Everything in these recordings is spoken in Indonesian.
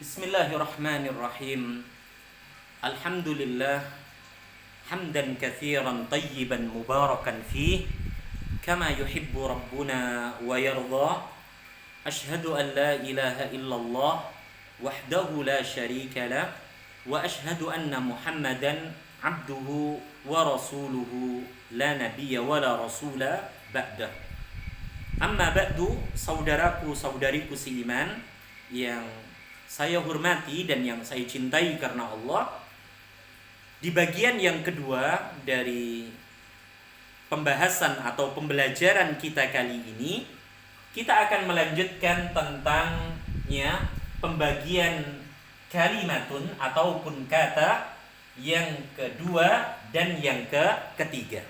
Bismillahirrahmanirrahim. Alhamdulillah hamdan katsiran tayyiban mubarakan fih kama yuhibbu rabbuna wa yarda. Ashhadu an la ilaha illallah wahdahu la syarika lah wa ashhadu anna Muhammadan abduhu wa rasuluhu la nabiyya wa la rasula ba'dah. Amma ba'du, saudaraku saudariku seiman yang saya hormati dan yang saya cintai karena Allah. Di bagian yang kedua dari pembahasan atau pembelajaran kita kali ini, kita akan melanjutkan tentang pembagian kalimatun ataupun kata yang kedua dan yang ketiga.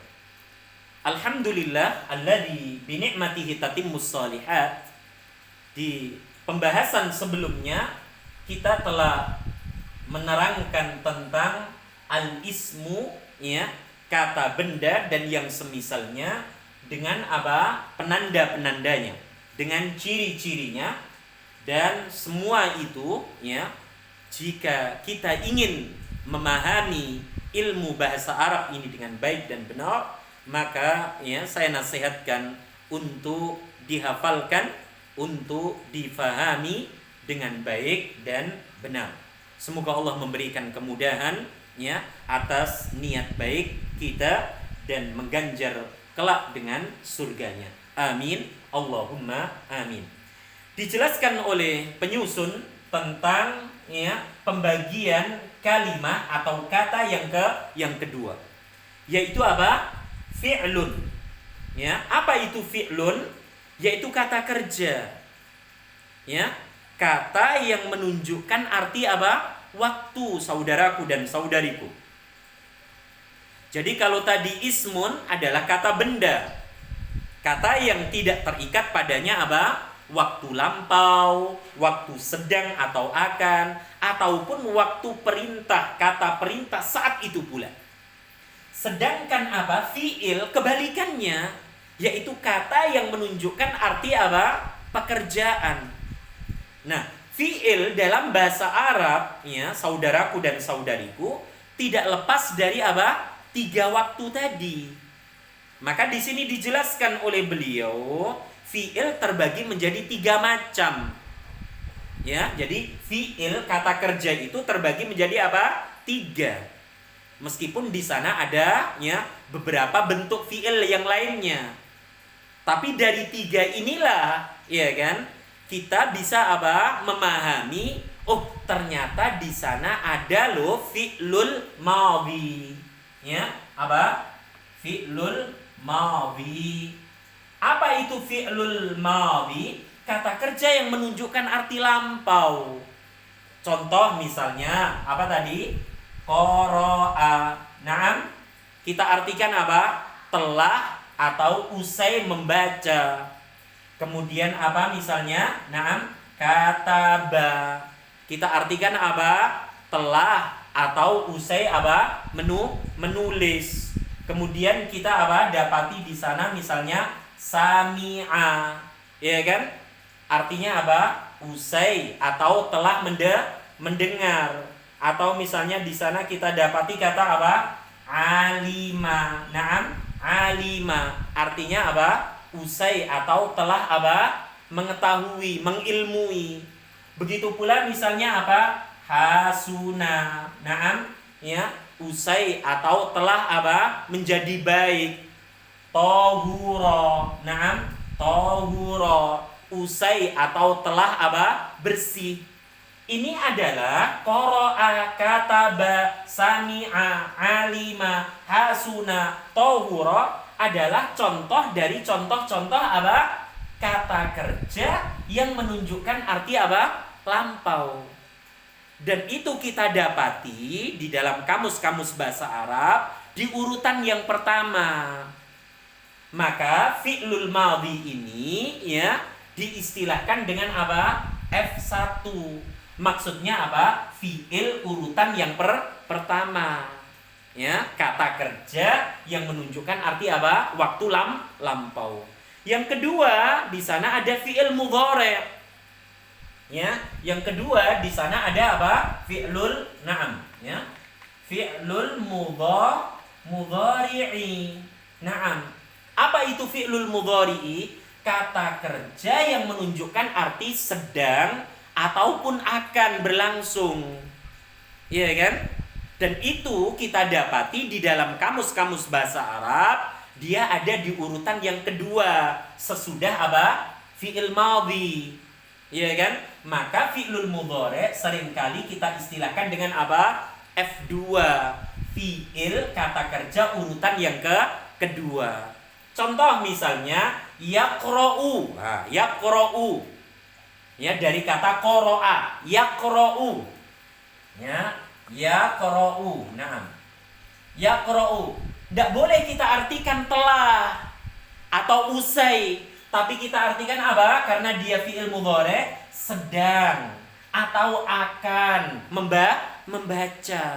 Alhamdulillah alladzi bi ni'matihi tatimmus shalihat. Di pembahasan sebelumnya kita telah menerangkan tentang al-ismu, kata benda dan yang semisalnya dengan penanda-penandanya, dengan ciri-cirinya, dan semua itu jika kita ingin memahami ilmu bahasa Arab ini dengan baik dan benar, maka saya nasihatkan untuk dihafalkan, untuk difahami dengan baik dan benar. Semoga Allah memberikan kemudahan atas niat baik kita dan mengganjar kelak dengan surganya. Amin. Allahumma amin. Dijelaskan oleh penyusun tentang pembagian kalimat atau kata yang kedua, yaitu fi'lun. Apa itu fi'lun? Yaitu kata kerja. Kata yang menunjukkan arti waktu, saudaraku dan saudariku. Jadi kalau tadi ismun adalah kata benda, kata yang tidak terikat padanya waktu lampau, waktu sedang atau akan, ataupun waktu perintah, kata perintah saat itu pula. Sedangkan fi'il kebalikannya, yaitu kata yang menunjukkan arti pekerjaan. Nah, fi'il dalam bahasa Arab, saudaraku dan saudariku, tidak lepas dari tiga waktu tadi. Maka di sini dijelaskan oleh beliau, fi'il terbagi menjadi tiga macam. Jadi fi'il kata kerja itu terbagi menjadi tiga. Meskipun di sana ada beberapa bentuk fi'il yang lainnya. Tapi dari tiga inilah, kita bisa memahami, oh ternyata di sana ada loh fi'lul madhi. Fi'lul madhi. Apa itu fi'lul madhi? Kata kerja yang menunjukkan arti lampau. Contoh misalnya tadi? Qara'a. Naam. Kita artikan telah atau usai membaca. Kemudian misalnya? Naam, kataba. Kita artikan telah atau usai menulis. Kemudian kita dapati di sana misalnya sami'a. Ya kan? Artinya usai atau telah mendengar. Atau misalnya di sana kita dapati kata alima. Naam, alima. Artinya usai atau telah mengetahui, mengilmui. Begitu pula misalnya hasuna. Naam, usai atau telah menjadi baik. Tahura. Naam, tahura. Usai atau telah bersih. Ini adalah qara'a, kataba, sami'a, alima, hasuna, tahura adalah contoh dari contoh-contoh kata kerja yang menunjukkan arti lampau. Dan itu kita dapati di dalam kamus-kamus bahasa Arab di urutan yang pertama. Maka fi'lul madhi ini diistilahkan dengan F1. Maksudnya fi'il urutan yang pertama. Kata kerja yang menunjukkan arti waktu lampau. Yang kedua, di sana ada fi'il mudhari'. Ya, yang kedua di sana ada apa? Fi'lul na'am, ya. Fi'lul mudhari'i. Na'am. Apa itu fi'lul mudhari'i? Kata kerja yang menunjukkan arti sedang ataupun akan berlangsung. Iya kan? Dan itu kita dapati di dalam kamus-kamus bahasa Arab, dia ada di urutan yang kedua sesudah apa? Fi'il madhi. Iya kan? Maka fi'lul mudhari' seringkali kita istilahkan dengan apa? F2. Fi'il kata kerja urutan yang kedua. Contoh misalnya yaqra'u. Nah, yaqra'u. Ya, dari kata qara'a, yaqra'u. Ya, yaqra'u. Naam. Yaqra'u. Tidak boleh kita artikan telah atau usai, tapi kita artikan apa? Karena dia fi'il mudhari' sedang atau akan membaca.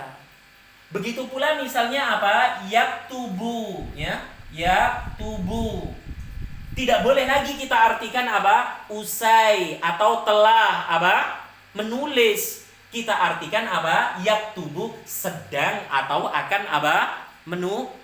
Begitu pula misalnya apa? Yaktubu, ya. Yaktubu. Tidak boleh lagi kita artikan apa? Usai atau telah apa? Menulis. Kita artikan apa? Yaktubu sedang atau akan apa?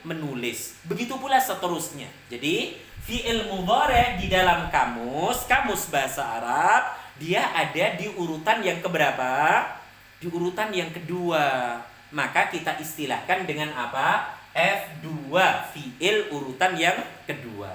Menulis. Begitu pula seterusnya. Jadi fi'il mudhari' di dalam kamus bahasa Arab, dia ada di urutan yang keberapa? Di urutan yang kedua. Maka kita istilahkan dengan apa? F2, fi'il urutan yang kedua.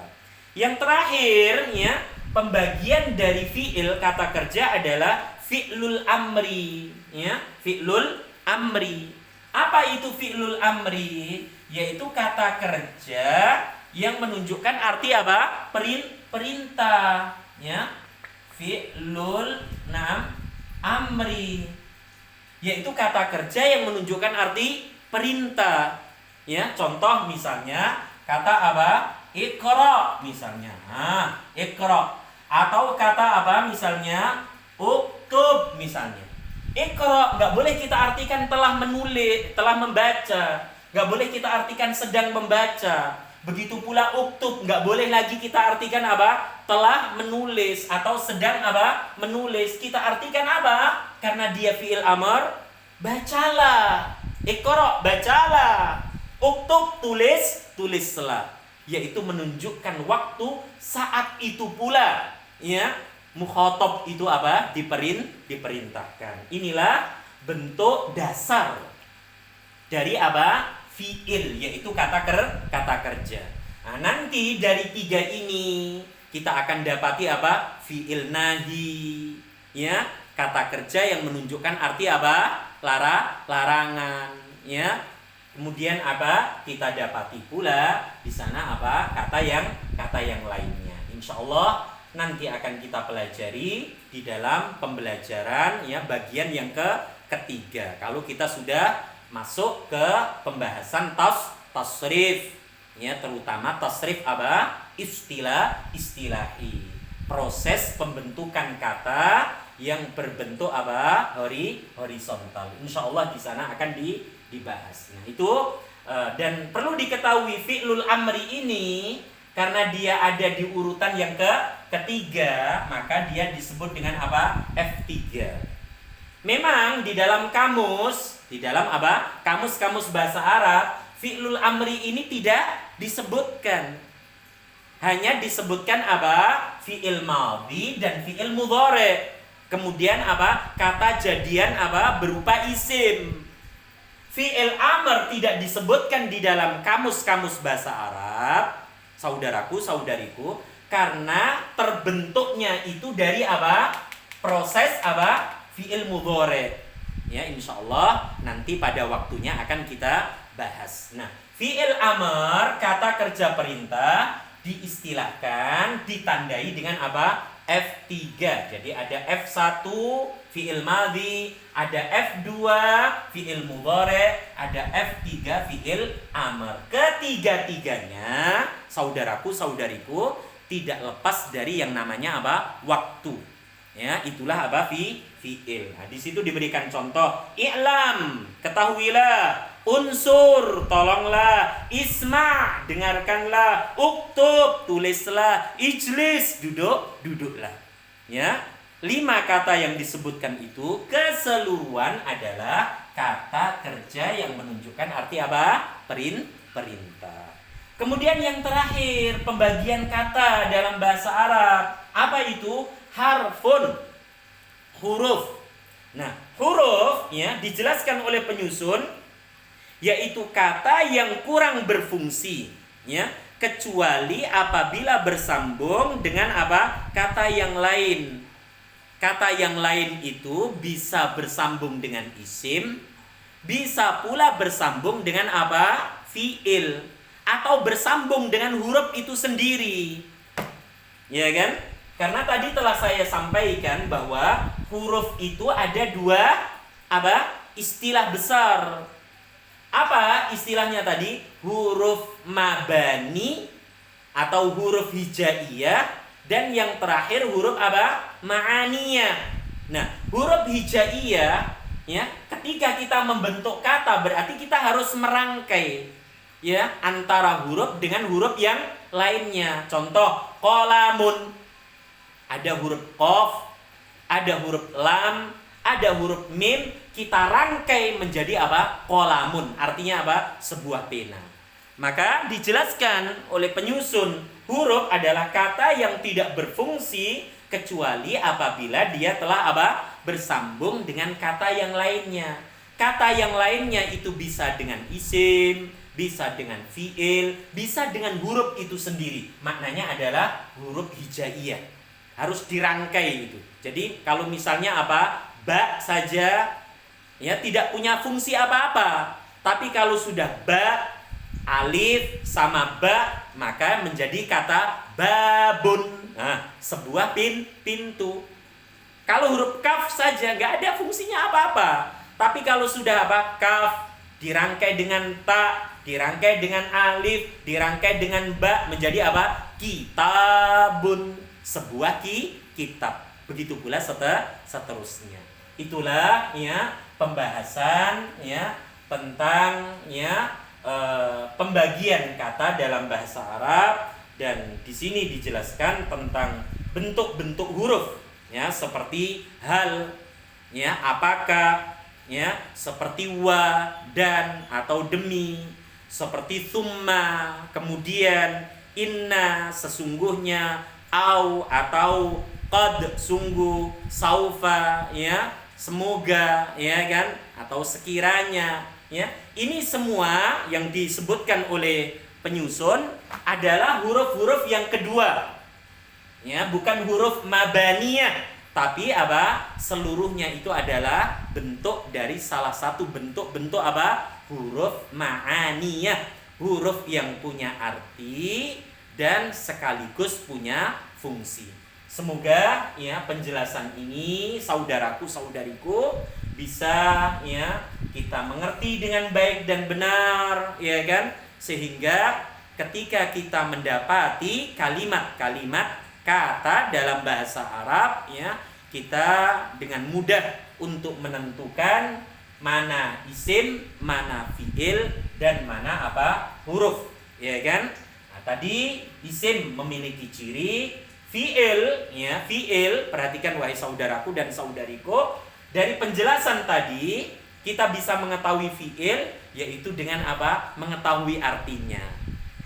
Yang terakhir, ya, pembagian dari fi'il kata kerja adalah fi'lul amri, ya, fi'lul amri. Apa itu fi'lul amri? Yaitu kata kerja yang menunjukkan arti apa? Perintah, ya. Fi'lul amri, yaitu kata kerja yang menunjukkan arti perintah. Ya, contoh misalnya kata apa? Iqra misalnya. Nah, iqra. Atau kata apa misalnya? Uktub misalnya. Iqra enggak boleh kita artikan telah menulis, telah membaca. Enggak boleh kita artikan sedang membaca. Begitu pula uktub enggak boleh lagi kita artikan apa? Telah menulis atau sedang apa? Menulis. Kita artikan apa? Karena dia fi'il amr, bacalah. Iqra, bacalah. Uktub, tulislah. Yaitu menunjukkan waktu saat itu pula, ya, mukhatab itu apa? Diperintahkan. Inilah bentuk dasar dari apa? Fi'il, yaitu kata kerja. Nah, nanti dari tiga ini kita akan dapati apa? Fi'il nahi, ya, kata kerja yang menunjukkan arti apa? Larangan, ya. Kemudian apa? Kita dapati pula di sana apa? Kata yang lainnya. Insya Allah nanti akan kita pelajari di dalam pembelajaran, ya, bagian yang ketiga. Kalau kita sudah masuk ke pembahasan tasrif, ya, terutama tasrif apa? Istilahi. Proses pembentukan kata yang berbentuk apa? Horizontal. Insya Allah di sana akan dibahas. Nah, itu dan perlu diketahui fi'lul amri ini karena dia ada di urutan yang ketiga, maka dia disebut dengan apa? F3. Memang di dalam kamus, di dalam apa? Kamus-kamus bahasa Arab, fi'lul amri ini tidak disebutkan. Hanya disebutkan apa? Fi'il madhi dan fi'il mudhari'. Kemudian apa? Kata jadian apa? Berupa isim. Fi'il amr tidak disebutkan di dalam kamus-kamus bahasa Arab, saudaraku, saudariku, karena terbentuknya itu dari apa? Proses apa? Fi'il mudhari'. Ya, insya Allah nanti pada waktunya akan kita bahas. Nah, fi'il amr, kata kerja perintah, diistilahkan, ditandai dengan apa? F3. Jadi ada F1 fi'il madhi, ada F2 fi'il mudhari', ada F3 fi'il amr. Ketiga-tiganya, saudaraku, saudariku, tidak lepas dari yang namanya apa? Waktu. Ya, itulah apa? Fi'il. Nah, di situ diberikan contoh, i'lam, ketahuilah, unsur, tolonglah, isma, dengarkanlah, uktub, tulislah, ijlis, duduklah. Ya. 5 kata yang disebutkan itu keseluruhan adalah kata kerja yang menunjukkan arti apa? Perintah. Kemudian yang terakhir, pembagian kata dalam bahasa Arab. Apa itu? Harfun, huruf. Nah, huruf ya dijelaskan oleh penyusun yaitu kata yang kurang berfungsi ya, kecuali apabila bersambung dengan apa? Kata yang lain. Kata yang lain itu bisa bersambung dengan isim, bisa pula bersambung dengan apa? Fiil, atau bersambung dengan huruf itu sendiri. Ya kan? Karena tadi telah saya sampaikan bahwa huruf itu ada 2 apa? Istilah besar. Apa istilahnya tadi? Huruf mabani atau huruf hijaiyah, dan yang terakhir huruf apa? Ma'aniyah. Nah, huruf hijaiyah ya, ketika kita membentuk kata berarti kita harus merangkai ya antara huruf dengan huruf yang lainnya. Contoh, qalamun. Ada huruf qaf, ada huruf lam, ada huruf mim, kita rangkai menjadi apa? Qalamun. Artinya apa? Sebuah pena. Maka dijelaskan oleh penyusun, huruf adalah kata yang tidak berfungsi kecuali apabila dia telah apa? Bersambung dengan kata yang lainnya. Kata yang lainnya itu bisa dengan isim, bisa dengan fiil, bisa dengan huruf itu sendiri. Maknanya adalah huruf hijaiyah. Harus dirangkai itu. Jadi kalau misalnya apa? Ba saja ya tidak punya fungsi apa-apa. Tapi kalau sudah ba, alif sama ba, maka menjadi kata babun. Nah, sebuah pintu. Kalau huruf kaf saja nggak ada fungsinya apa-apa. Tapi kalau sudah apa? Kaf dirangkai dengan ta, dirangkai dengan alif, dirangkai dengan ba, menjadi apa? Kitabun. Sebuah kitab. Begitu pula seterusnya. Itulah ya pembahasan ya tentang ya pembagian kata dalam bahasa Arab, dan di sini dijelaskan tentang bentuk-bentuk huruf ya, seperti hal ya, apakah ya, seperti wa, dan atau demi, seperti thumma, kemudian inna, sesungguhnya, au atau qad, sungguh, saufa ya, semoga ya kan, atau sekiranya ya. Ini semua yang disebutkan oleh penyusun adalah huruf-huruf yang kedua. Ya, bukan huruf mabaniyah, tapi apa? Seluruhnya itu adalah bentuk dari salah satu bentuk-bentuk apa? Huruf ma'aniyah, huruf yang punya arti dan sekaligus punya fungsi. Semoga ya penjelasan ini saudaraku saudariku bisa ya kita mengerti dengan baik dan benar ya kan, sehingga ketika kita mendapati kalimat-kalimat kata dalam bahasa Arab ya, kita dengan mudah untuk menentukan mana isim, mana fiil, dan mana apa? Huruf ya kan. Nah, tadi isim memiliki ciri, fiil ya, fiil, perhatikan wahai saudaraku dan saudariku, dari penjelasan tadi kita bisa mengetahui fiil yaitu dengan apa? Mengetahui artinya.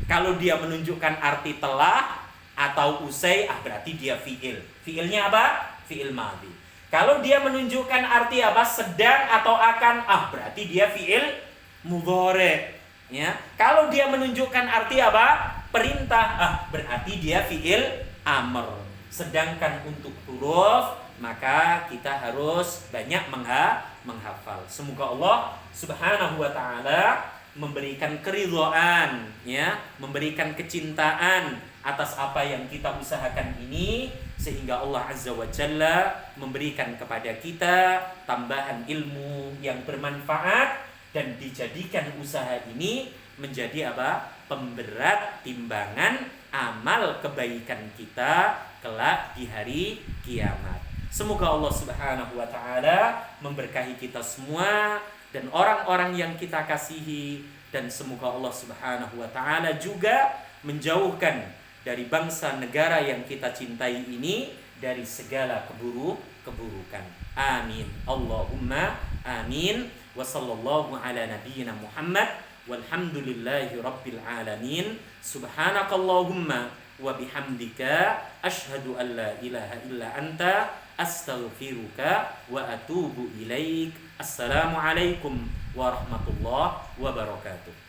Kalau dia menunjukkan arti telah atau usai, berarti dia fiil. Fiilnya apa? Fiil madhi. Kalau dia menunjukkan arti apa? Sedang atau akan, berarti dia fiil mudhari. Ya. Kalau dia menunjukkan arti apa? Perintah, berarti dia fiil amr. Sedangkan untuk huruf, maka kita harus banyak menghafal. Semoga Allah Subhanahu wa taala memberikan keridhaan ya, memberikan kecintaan atas apa yang kita usahakan ini, sehingga Allah Azza wa Jalla memberikan kepada kita tambahan ilmu yang bermanfaat dan dijadikan usaha ini menjadi apa? Pemberat timbangan amal kebaikan kita kelak di hari kiamat. Semoga Allah Subhanahu wa taala memberkahi kita semua dan orang-orang yang kita kasihi, dan semoga Allah Subhanahu wa taala juga menjauhkan dari bangsa negara yang kita cintai ini dari segala keburukan. Amin. Allahumma amin. Wa sallallahu ala nabiyyina Muhammad walhamdulillahi rabbil alamin. Subhanakallahumma wa bihamdika asyhadu an la ilaha illa anta astaghfiruka wa atubu ilaik. Assalamualaikum warahmatullahi wabarakatuh.